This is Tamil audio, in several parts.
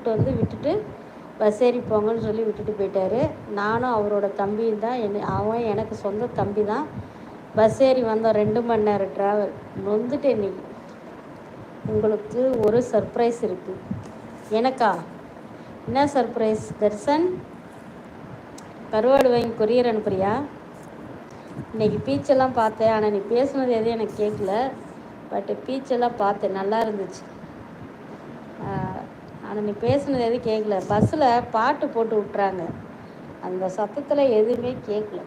சாப்பிட்டு வந்து விட்டுட்டு பஸ் ஏறி போங்கன்னு சொல்லி விட்டுட்டு போயிட்டார். நானும் அவரோட தம்பியும் தான், அவன் எனக்கு சொந்த தம்பி தான். பஸ் ஏறி வந்தோம், 2 மணி நேரம் ட்ராவல். நொந்துட்டு இன்னைக்கு உங்களுக்கு ஒரு சர்ப்ரைஸ் இருக்குது. எனக்கா? என்ன சர்ப்ரைஸ் தர்சன்? கருவாடு வாங்கி கொரியர் அனுப்புறியா? இன்றைக்கி பீச்செல்லாம் பார்த்தேன், ஆனால் நீ பேசுனது எதுவும் எனக்கு கேட்கல. பட்டு பீச்செல்லாம் பார்த்தேன், நல்லா இருந்துச்சு. ஆனால் நீ பேசுனது எதுவும் கேட்கல. பஸ்ஸில் பாட்டு போட்டு விட்றாங்க, அந்த சத்தத்தில் எதுவுமே கேட்கல.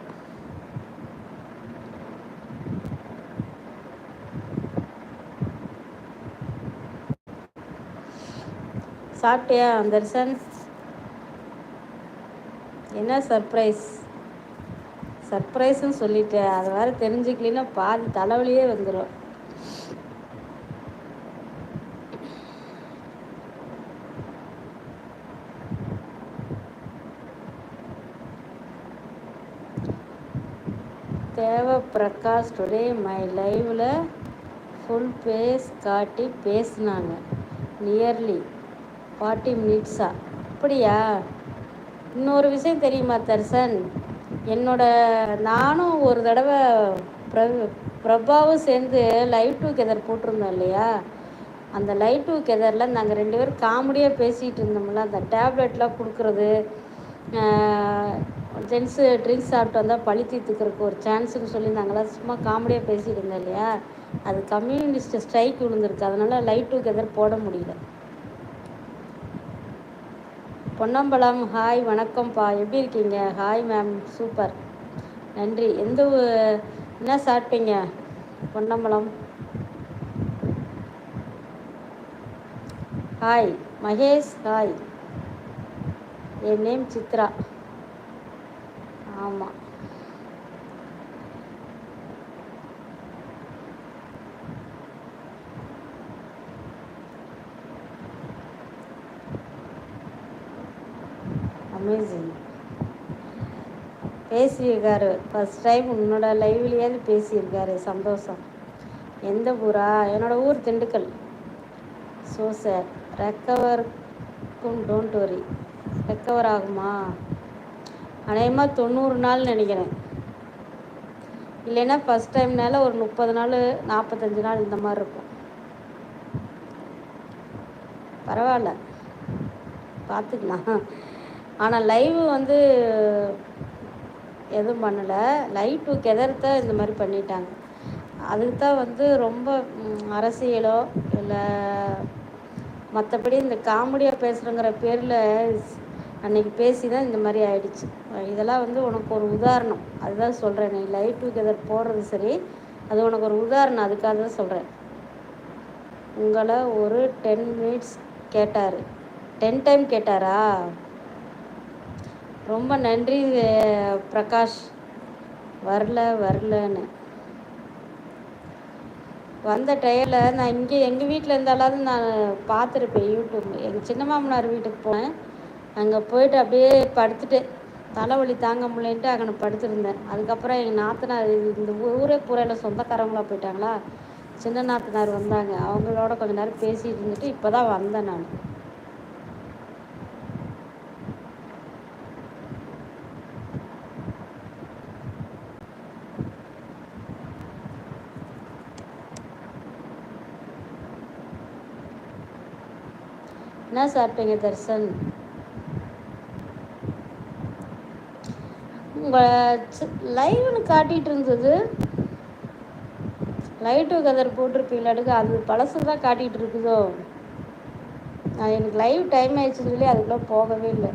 சாப்பிட்டியா தர்சன்? என்ன சர்ப்ரைஸ்? சர்ப்ரைஸ்ன்னு சொல்லிட்டேன், அதை வேறு தெரிஞ்சுக்கலின்னா பாதி தலைவலியே வந்துடும். தேவ பிரகாஷ் டுடே மை லைவில் ஃபுல் பேஸ் காட்டி பேசினாங்க, நியர்லி 40 மினிட்ஸா? அப்படியா? இன்னொரு விஷயம் தெரியுமா தர்சன்? நானும் ஒரு தடவை பிரபாவும் சேர்ந்து லைவ் டுகெதர் போட்டிருந்தோம் இல்லையா? அந்த லைவ் டுகெதரில் நாங்கள் 2 பேரும் காமெடியாக பேசிகிட்டு இருந்தோம்ல, அந்த டேப்லெட்லாம் கொடுக்குறது, ஜென்ஸு ட்ரிங்க்ஸ் சாப்பிட்டு வந்தால் பழி தீர்த்துக்கிறதுக்கு ஒரு சான்ஸுன்னு சொல்லி நாங்களாம் சும்மா காமெடியாக பேசிகிட்டு இருந்தோம் இல்லையா? அது கம்யூனிஸ்ட் ஸ்ட்ரைக் விழுந்திருக்கு, அதனால் லைவ் டுகெதர் போட முடியல. பொன்னம்பலம் ஹாய், வணக்கம்ப்பா, எப்படி இருக்கீங்க? ஹாய் மேம், சூப்பர், நன்றி. என்ன சாப்பிட்டீங்க பொன்னம்பலம்? Hi Mahesh, hi. என் நேம் சித்ரா. ஆமாம், அமேசிங். பேசியிருக்காரு, ஃபஸ்ட் டைம் உன்னோட லைவ்லேயாவது பேசியிருக்காரு, சந்தோஷம். எந்த ஊரா? என்னோடய ஊர் திண்டுக்கல். ஸோ சார், ரெக்கவருக்கும் டோன்ட் வரி. ரெக்கவர் ஆகுமா? அநேகமாக 90 நாள் நினைக்கிறேன், இல்லைன்னா ஃபஸ்ட் டைம்னால ஒரு 30 நாள் 45 நாள் இந்த மாதிரி இருக்கும். பரவாயில்ல, பார்த்துக்கலாம். ஆனால் லைவ் வந்து எதுவும் பண்ணலை, லைவ் டுகெதர் தான் இந்த மாதிரி பண்ணிட்டாங்க. அதுக்கு தான் வந்து ரொம்ப அரசியலோ இல்லை மற்றபடி இந்த காமெடியாக பேசுகிறங்கிற பேரில் அன்றைக்கி பேசி தான் இந்த மாதிரி ஆயிடுச்சு. இதெல்லாம் வந்து உனக்கு ஒரு உதாரணம், அதுதான் சொல்கிறேன். நீ லைவ் டுகெதர் போடுறது சரி, அது உனக்கு ஒரு உதாரணம், அதுக்காக தான் சொல்கிறேன். உங்களை ஒரு 10 மினிட்ஸ் கேட்டார், 10 டைம் கேட்டாரா? ரொம்ப நன்றி பிரகாஷ். வரலன்னு வந்த டயரில் நான் இங்கே எங்கள் வீட்டில் இருந்தாலாவது நான் பார்த்துருப்பேன் யூடியூப். எங்கள் சின்ன மாமனார் வீட்டுக்கு போனேன், அங்கே போயிட்டு அப்படியே படுத்துட்டு தலைவலி தாங்க முடியலன்ட்டு அங்கே படுத்துருந்தேன். அதுக்கப்புறம் எங்கள் நாத்தனார், இந்த ஊரே பூரையில் சொந்தக்காரங்களாக போயிட்டாங்களா, சின்ன நாத்தனார் வந்தாங்க, அவங்களோட கொஞ்சம் நேரம் பேசிகிட்டு இருந்துட்டு இப்போ தான் வந்தேன் நான். என்ன சாப்பிட்டீங்க தர்சன்? உங்கள் லைவ்னு காட்டிகிட்டு இருந்தது, லைவ் டுகெதர் போட்டிருப்பீங்களாட்டுக்கு, அது பழசு தான் காட்டிகிட்டு இருக்குதோ. எனக்கு லைவ் டைம் ஆயிடுச்சுன்னு சொல்லி அதுக்குள்ளே போகவே இல்லை.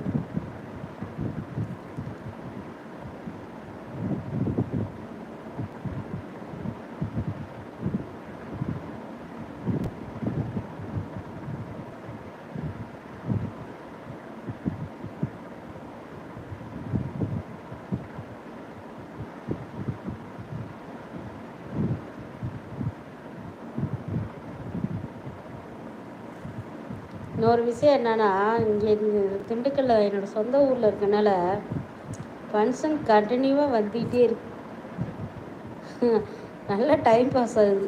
இன்னொரு விஷயம் என்னென்னா, இங்கே திண்டுக்கல்ல என்னோடய சொந்த ஊரில் இருக்கனால ஃபங்க்ஷன் கண்டினியூவாக வந்துக்கிட்டே இருக்கு. நல்லா டைம் பாஸ் ஆகுது,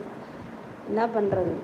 என்ன பண்ணுறது.